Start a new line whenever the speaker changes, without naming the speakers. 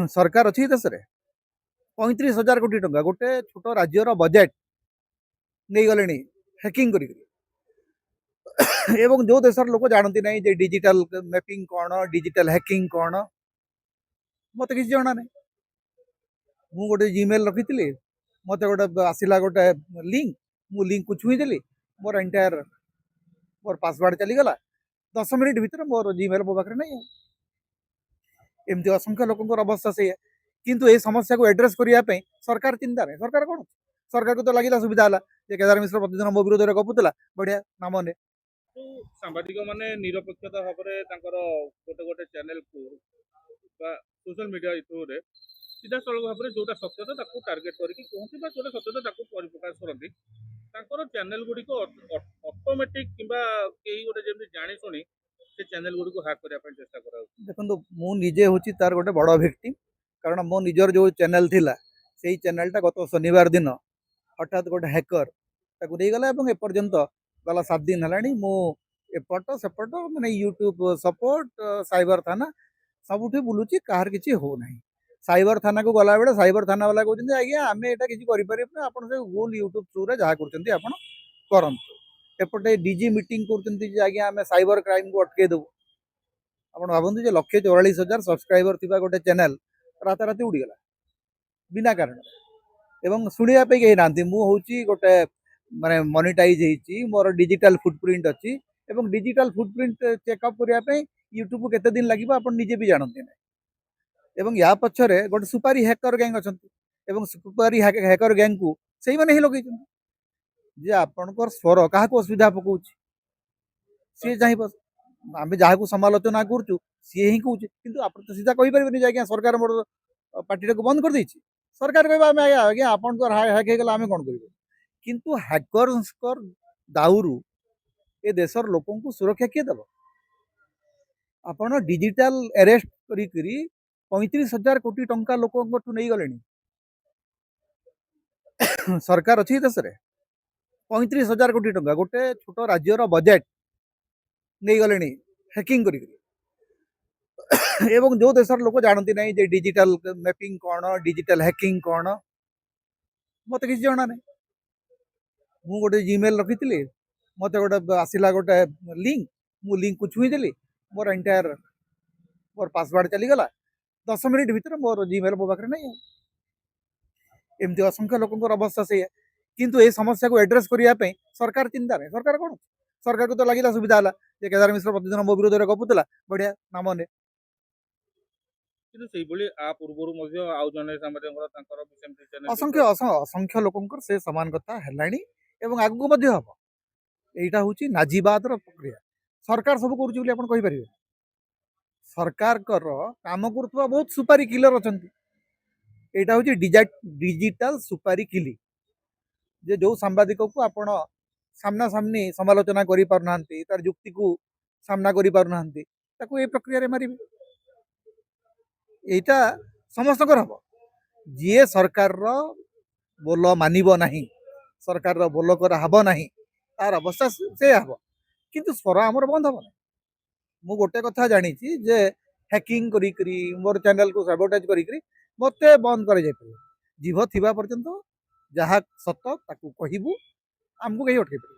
सरकार अच्छी देश में 35,000 कोटी टंका गोटे छोट राज्यर बजेट नहीं गले हैकिंग कर जो देशर लोक जानती ना जे डिजिटल मैपिंग कौन डिजिटल हैकिंग कौन मत किसी जाना नहीं मु गोटे जीमेल रखी मत गोटे आसला गोटे लिंक मु लिंक को छुईदेली मोर एंटायर मोर पासवर्ड चलीगला 10 मिनिट भितर मोर जीमेल मो पाखे नहीं एमती असंख्य लोक अवस्था से किंतु ये समस्या को एड्रेस करने सरकार चिंता नहीं सरकार कौन सरकार को तो लगे सुविधा है केदार मिश्र प्रतिदिन मो विरोध में गपुला बढ़िया नाम ने
सांबादिक माने निरपेक्षता भाव गोटे गोटे चैनल को सोशल मीडिया थ्रू रे सीधा सड़क भाव में जोटा सत्यता ताकू टार्गेट करके कहते जोटा सत्यता ताकू परिप्रकाश करती चैनल गुड़िक ऑटोमेटिक किंबा कई गोटे जमी जानी शुणी से चैनल गुड़ी को हैक करने चेष्टा कर
देखो मुझे हूँ तार गोटे बड़ भिक्टिम कारण मो निजर जो चैनल थिला से चैनलटा गत शनिवार दिन हठात गोटे हैकर ताकू नहीं गला एपर्यंत गला 7 दिन है मु एपट सेपट मैंने यूट्यूब सपोर्ट साइबर थाना सबुठी बुलूची कहार किसी हो ना साइबर थाना को गला बेले साइबर थाना वाला कहते आज्ञा आम यहाँ किसी करें आप गूगल यूट्यूब थ्रू जहाँ कर एपटे डीजी मीटिंग कर आम साइबर क्राइम को अटकई देवु आप भावुँ 1,44,000 सब्सक्राइबर थी गोटे चैनल राताराति उड़ीगला बिना कारण एवं शुणापी कहीं ना मुझे गोटे माने मोनेटाइज मोर डिजिटल फुटप्रिंट अच्छी एवं डिजिटल फुटप्रिंट चेकअप करने यूट्यूब केते दिन लगे आप निजे भी जानते ना एवं या पछरे गोटे सुपारी हैकर गैंग अच्छा सुपारी हैकर गैंग को सही मैंने ही लगे जे आपणकर स्वर क्या असुविधा पकाऊ सी चाहे आम जहाँ को समालोचना करूँ सी ही कहूँ कि आप तो सीधा कहींपारे आज्ञा सरकार मोर पार्टी को बंद कर दी सरकार कह आज्ञा आप हैक होगा आम कौन कर किंतु हैकर दाउरू ए देशर लोक को सुरक्षा किए दब आप डिजिटल अरेस्ट करी 35,000 कोटी टंका लोक नहीं गले सरकार अच्छी देश में 35,000 कोटी टंका गोटे छोट राज्यर बजेट नहीं गले हैकिंग कर जो देशर लोक जानती ना जे डिजिटल मैपिंग कौन डिजिटल हैकिंग कौन मत किसी जाना नहीं मु गोटे जीमेल रखी मत गोटे आसला गोटे लिंक मु लिंक को छुईदेली मोर एंटायर मोर पासवर्ड चलीगला 10 मिनिट भितर मोर जीमेल मो पाखे नहीं एमती असंख्य लोक अवस्था से किंतु ये समस्या को एड्रेस करने सरकार चिंता नहीं सरकार कौन सरकार को तो लगे सुविधा है केदार मिश्र प्रतिदिन मो विरोध में गपुला बढ़िया नाम ने असंख्य असंख्य लोक से सामान कथा है आगू हम यहाँ हूँ नाजीबाद प्रक्रिया सरकार सब करें सरकार काम कर बहुत सुपारी किलर अच्छा यहाँ हूँ डिजिटल सुपारी किली जे जो सांबादिक को आपण सामना सामनी समालोचना करि पारना तार युक्ति को सामना करि पारना ताकू ए प्रक्रिया रे मारिबे एटा समस्त हम जी सरकार रो बोल मानिब नहीं सरकार रो बोल कर हब नहीं तार अवस्था से हम किंतु स्वर आमर बंद हम मु गोटे कथा जानी जे हैकिंग करी मोर चैनल को सबटाइज करी मत बंद कर जीव थिबा पर्यंत जहाँ सत ताकू कहबू आमको कहीं अटकई पारे।